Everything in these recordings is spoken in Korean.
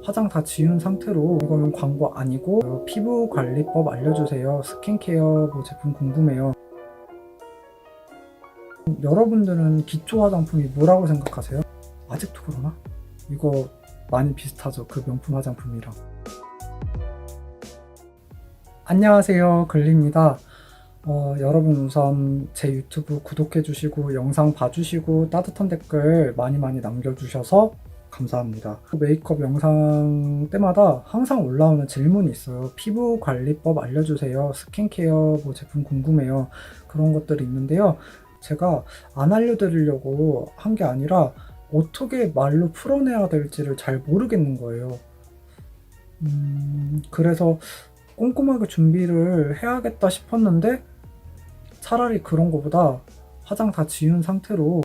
화장 다 지운 상태로 이거는 광고 아니고 피부 관리법 알려주세요. 스킨케어 뭐 제품 궁금해요. 여러분들은 기초 화장품이 뭐라고 생각하세요? 아직도 그러나? 이거 많이 비슷하죠. 그 명품 화장품이랑. 안녕하세요. 글리입니다. 여러분 우선 제 유튜브 구독해주시고 영상 봐주시고 따뜻한 댓글 많이 남겨주셔서 감사합니다. 메이크업 영상 때마다 항상 올라오는 질문이 있어요. 피부 관리법 알려주세요. 스킨케어 뭐 제품 궁금해요. 그런 것들이 있는데요. 제가 안 알려드리려고 한 게 아니라 어떻게 말로 풀어내야 될지를 잘 모르겠는 거예요. 그래서 꼼꼼하게 준비를 해야겠다 싶었는데 차라리 그런 거보다 화장 다 지운 상태로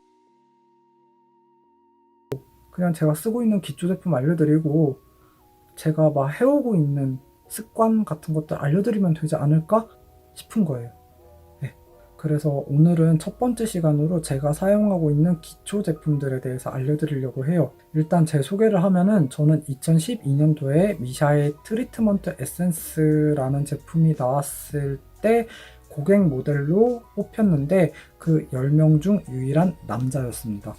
그냥 제가 쓰고 있는 기초 제품 알려드리고 제가 막 해오고 있는 습관 같은 것들 알려드리면 되지 않을까 싶은 거예요. 네. 그래서 오늘은 첫 번째 시간으로 제가 사용하고 있는 기초 제품들에 대해서 알려드리려고 해요. 일단 제 소개를 하면은 저는 2012년도에 미샤의 트리트먼트 에센스라는 제품이 나왔을 때 고객 모델로 뽑혔는데 그 10명 중 유일한 남자였습니다.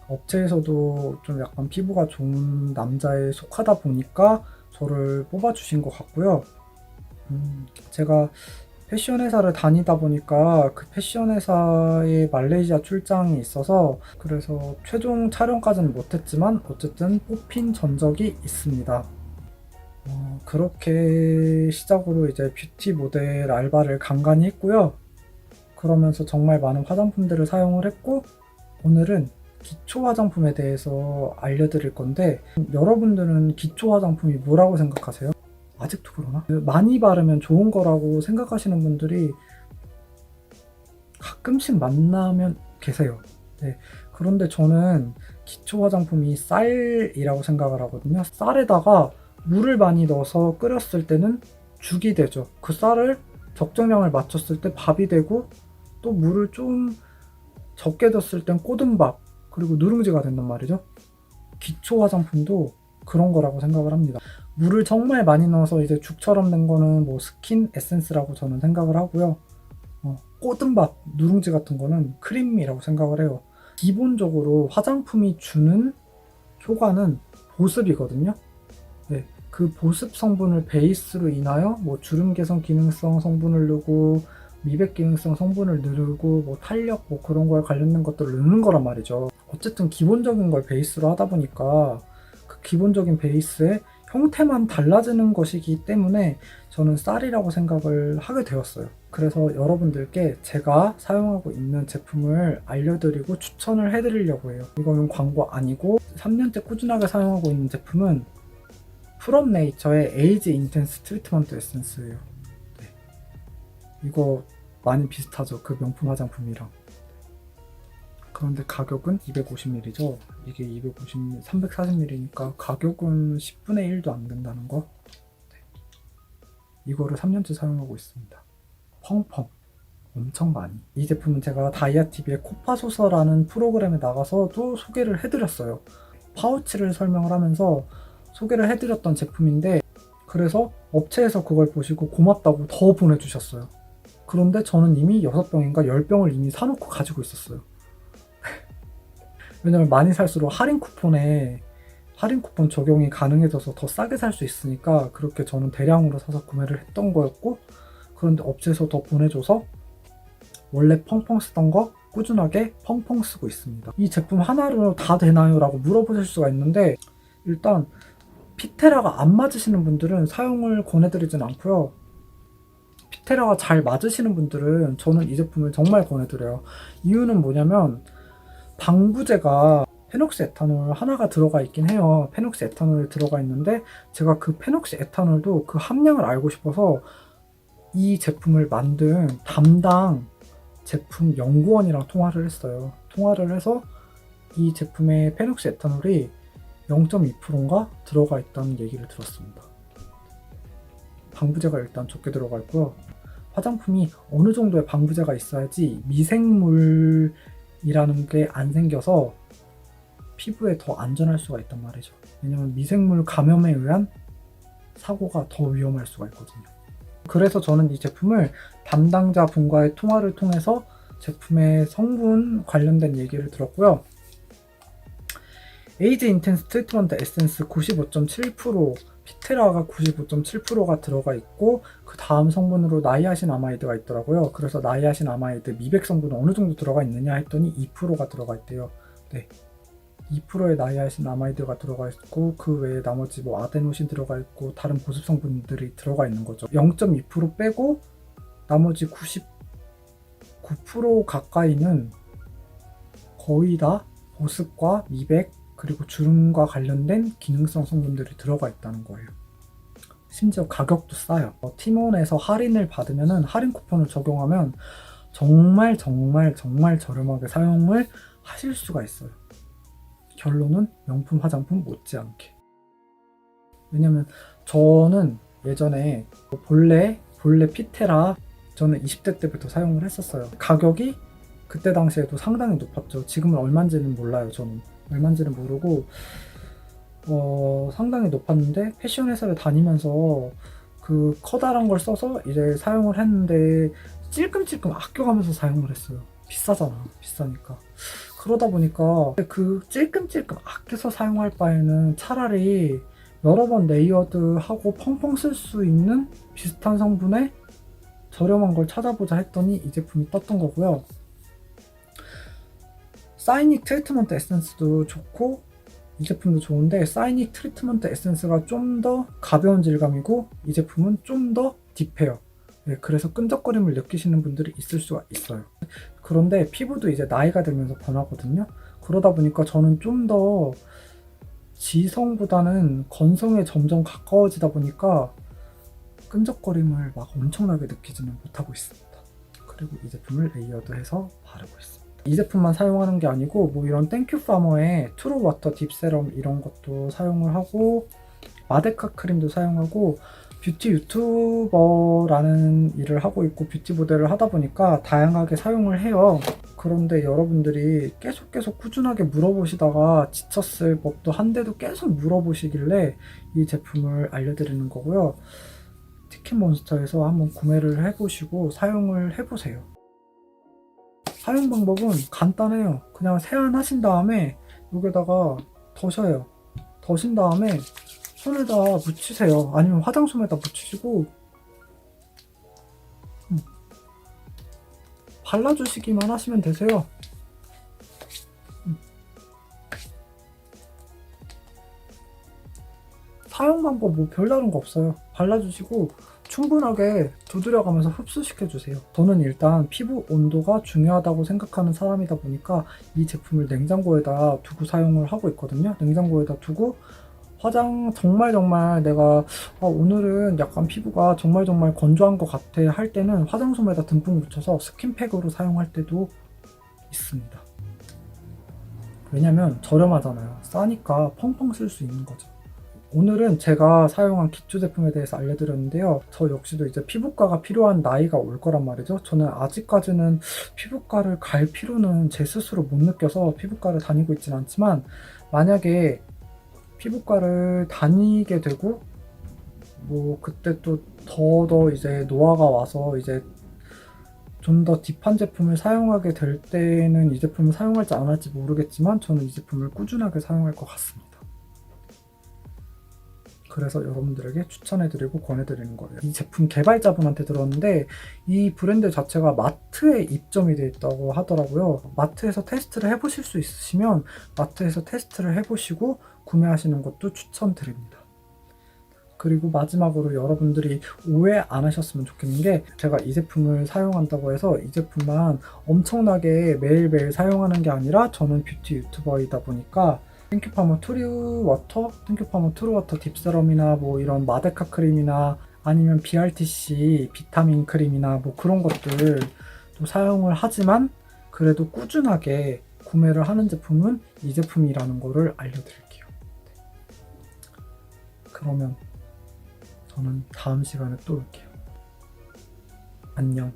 업체에서도 좀 약간 피부가 좋은 남자에 속하다 보니까 저를 뽑아주신 것 같고요. 제가 패션 회사를 다니다 보니까 그 패션 회사에 말레이시아 출장이 있어서 그래서 최종 촬영까지는 못했지만 어쨌든 뽑힌 전적이 있습니다. 그렇게 시작으로 이제 뷰티 모델 알바를 간간히 했고요. 그러면서 정말 많은 화장품들을 사용을 했고 오늘은 기초 화장품에 대해서 알려드릴 건데 여러분들은 기초 화장품이 뭐라고 생각하세요? 아직도 그러나? 많이 바르면 좋은 거라고 생각하시는 분들이 가끔씩 만나면 계세요. 네. 그런데 저는 기초 화장품이 쌀이라고 생각을 하거든요. 쌀에다가 물을 많이 넣어서 끓였을 때는 죽이 되죠. 그 쌀을 적정량을 맞췄을 때 밥이 되고 또 물을 좀 적게 넣었을 땐 꼬든밥 그리고 누룽지가 된단 말이죠. 기초 화장품도 그런 거라고 생각을 합니다. 물을 정말 많이 넣어서 이제 죽처럼 된 거는 뭐 스킨 에센스라고 저는 생각을 하고요. 꼬든밥, 누룽지 같은 거는 크림이라고 생각을 해요. 기본적으로 화장품이 주는 효과는 보습이거든요. 네, 그 보습 성분을 베이스로 인하여 뭐 주름 개선 기능성 성분을 넣고 미백 기능성 성분을 누르고 뭐 탄력 뭐 그런 거에 관련된 것들을 넣는 거란 말이죠. 어쨌든 기본적인 걸 베이스로 하다 보니까 그 기본적인 베이스의 형태만 달라지는 것이기 때문에 저는 쌀이라고 생각을 하게 되었어요. 그래서 여러분들께 제가 사용하고 있는 제품을 알려드리고 추천을 해드리려고 해요. 이거는 광고 아니고 3년째 꾸준하게 사용하고 있는 제품은 프롬 네이처의 에이지 인텐스 트리트먼트 에센스예요. 네. 이거 많이 비슷하죠. 그 명품 화장품이랑. 그런데 가격은 250ml죠. 이게 250ml, 340ml니까 가격은 10분의 1도 안 된다는 거. 네. 이거를 3년째 사용하고 있습니다. 펑펑. 엄청 많이. 이 제품은 제가 다이아TV의 코파소서라는 프로그램에 나가서도 소개를 해드렸어요. 파우치를 설명을 하면서 소개를 해드렸던 제품인데 그래서 업체에서 그걸 보시고 고맙다고 더 보내주셨어요. 그런데 저는 이미 6병인가 10병을 이미 사놓고 가지고 있었어요. 왜냐면 많이 살수록 할인 쿠폰 적용이 가능해져서 더 싸게 살 수 있으니까 그렇게 저는 대량으로 사서 구매를 했던 거였고 그런데 업체에서 더 보내줘서 원래 펑펑 쓰던 거 꾸준하게 펑펑 쓰고 있습니다. 이 제품 하나로 다 되나요? 라고 물어보실 수가 있는데 일단 피테라가 안 맞으시는 분들은 사용을 권해드리진 않고요. 피테라가 잘 맞으시는 분들은 저는 이 제품을 정말 권해드려요. 이유는 뭐냐면 방부제가 페녹시 에탄올 하나가 들어가 있긴 해요. 페녹시 에탄올이 들어가 있는데 제가 그 페녹시 에탄올도 그 함량을 알고 싶어서 이 제품을 만든 담당 제품 연구원이랑 통화를 했어요. 통화를 해서 이 제품의 페녹시 에탄올이 0.2%인가 들어가 있다는 얘기를 들었습니다. 방부제가 일단 적게 들어가 있고요. 화장품이 어느 정도의 방부제가 있어야지 미생물이라는 게 안 생겨서 피부에 더 안전할 수가 있단 말이죠. 왜냐면 미생물 감염에 의한 사고가 더 위험할 수가 있거든요. 그래서 저는 이 제품을 담당자 분과의 통화를 통해서 제품의 성분 관련된 얘기를 들었고요. 에이지 인텐스 트리트먼트 에센스 95.7%, 피테라가 95.7%가 들어가 있고 그 다음 성분으로 나이아신아마이드가 있더라고요. 그래서 나이아신아마이드 미백 성분은 어느 정도 들어가 있느냐 했더니 2%가 들어가 있대요. 네, 2%의 나이아신아마이드가 들어가 있고 그 외에 나머지 뭐 아데노신 들어가 있고 다른 보습 성분들이 들어가 있는 거죠. 0.2% 빼고 나머지 99% 가까이는 거의 다 보습과 미백 그리고 주름과 관련된 기능성 성분들이 들어가 있다는 거예요. 심지어 가격도 싸요. 티몬에서 할인을 받으면 할인 쿠폰을 적용하면 정말 저렴하게 사용을 하실 수가 있어요. 결론은 명품 화장품 못지않게. 왜냐면 저는 예전에 본래 피테라 저는 20대 때부터 사용을 했었어요. 가격이 그때 당시에도 상당히 높았죠. 지금은 얼마인지는 몰라요. 저는 얼마인지는 모르고 상당히 높았는데 패션 회사를 다니면서 그 커다란 걸 써서 이제 사용을 했는데 찔끔찔끔 아껴가면서 사용을 했어요. 비싸잖아. 비싸니까. 그러다 보니까 그 찔끔찔끔 아껴서 사용할 바에는 차라리 여러 번 레이어드하고 펑펑 쓸 수 있는 비슷한 성분의 저렴한 걸 찾아보자 했더니 이 제품이 떴던 거고요. 사이닉 트리트먼트 에센스도 좋고 이 제품도 좋은데 사이닉 트리트먼트 에센스가 좀 더 가벼운 질감이고 이 제품은 좀 더 딥해요. 네, 그래서 끈적거림을 느끼시는 분들이 있을 수가 있어요. 그런데 피부도 이제 나이가 들면서 변하거든요. 그러다 보니까 저는 좀 더 지성보다는 건성에 점점 가까워지다 보니까 끈적거림을 막 엄청나게 느끼지는 못하고 있습니다. 그리고 이 제품을 레이어드해서 바르고 있습니다. 이 제품만 사용하는 게 아니고 뭐 이런 땡큐 파머의 트루 워터 딥 세럼 이런 것도 사용을 하고 마데카 크림도 사용하고 뷰티 유튜버라는 일을 하고 있고 뷰티 모델을 하다 보니까 다양하게 사용을 해요. 그런데 여러분들이 계속 꾸준하게 물어보시다가 지쳤을 법도 한데도 계속 물어보시길래 이 제품을 알려드리는 거고요. 티켓몬스터에서 한번 구매를 해보시고 사용을 해보세요. 사용 방법은 간단해요. 그냥 세안하신 다음에 여기다가 더셔요. 더신 다음에 손에다 묻히세요. 아니면 화장솜에다 묻히시고 발라주시기만 하시면 되세요. 사용 방법 뭐 별다른 거 없어요. 발라주시고 충분하게 두드려가면서 흡수시켜주세요. 저는 일단 피부 온도가 중요하다고 생각하는 사람이다 보니까 이 제품을 냉장고에다 두고 사용을 하고 있거든요. 냉장고에다 두고 정말 내가 오늘은 약간 피부가 정말 건조한 것 같아 할 때는 화장솜에다 듬뿍 묻혀서 스킨팩으로 사용할 때도 있습니다. 왜냐면 저렴하잖아요. 싸니까 펑펑 쓸 수 있는 거죠. 오늘은 제가 사용한 기초 제품에 대해서 알려드렸는데요. 저 역시도 이제 피부과가 필요한 나이가 올 거란 말이죠. 저는 아직까지는 피부과를 갈 필요는 제 스스로 못 느껴서 피부과를 다니고 있진 않지만 만약에 피부과를 다니게 되고 뭐 그때 또 더 이제 노화가 와서 이제 좀 더 딥한 제품을 사용하게 될 때는 이 제품을 사용할지 안 할지 모르겠지만 저는 이 제품을 꾸준하게 사용할 것 같습니다. 그래서 여러분들에게 추천해드리고 권해드리는 거예요. 이 제품 개발자분한테 들었는데 이 브랜드 자체가 마트에 입점이 되어 있다고 하더라고요. 마트에서 테스트를 해보실 수 있으시면 마트에서 테스트를 해보시고 구매하시는 것도 추천드립니다. 그리고 마지막으로 여러분들이 오해 안 하셨으면 좋겠는 게 제가 이 제품을 사용한다고 해서 이 제품만 엄청나게 매일매일 사용하는 게 아니라 저는 뷰티 유튜버이다 보니까 땡큐파머 트루워터 딥세럼이나 뭐 이런 마데카 크림이나 아니면 BRTC 비타민 크림이나 뭐 그런 것들 또 사용을 하지만 그래도 꾸준하게 구매를 하는 제품은 이 제품이라는 거를 알려드릴게요. 그러면 저는 다음 시간에 또 올게요. 안녕.